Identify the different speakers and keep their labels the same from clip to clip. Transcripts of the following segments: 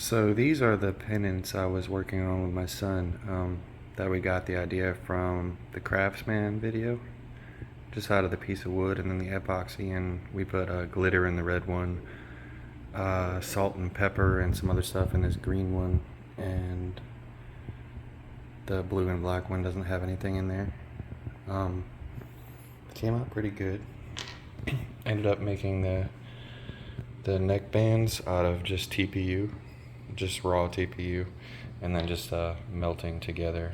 Speaker 1: So these are the pendants I was working on with my son, that we got the idea from the crafsman video. Just out of the piece of wood and then the epoxy, and we put glitter in the red one, salt and pepper and some other stuff in this green one, and the blue and black one doesn't have anything in there. It came out pretty good. Ended up making the neck bands out of just TPU, just raw TPU, and then just melting together.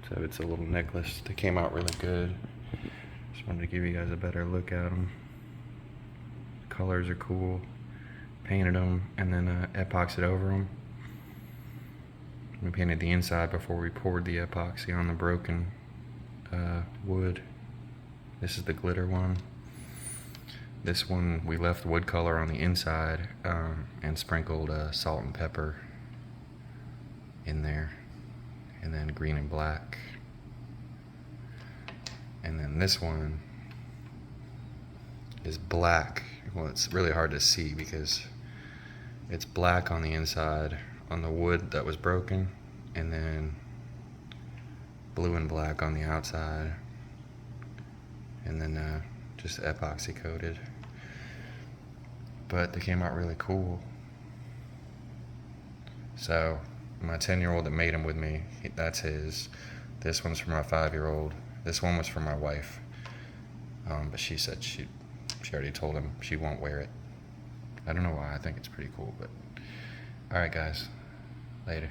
Speaker 1: So it's a little necklace that came out really good. Just wanted to give you guys a better look at them. Colors are cool. Painted them and then epoxied over them. We painted the inside before we poured the epoxy on the broken wood. This is the glitter one. This one we left wood color on the inside and sprinkled salt and pepper in there, and then green and black. And then this one is black. Well, it's really hard to see because it's black on the inside on the wood that was broken, and then blue and black on the outside, and then just epoxy coated. But they came out really cool. So my 10-year-old that made them with me, that's his. This one's for my 5-year-old. This one was for my wife, but she said she already told him she won't wear it. I don't know why. I think it's pretty cool, but all right, guys, later.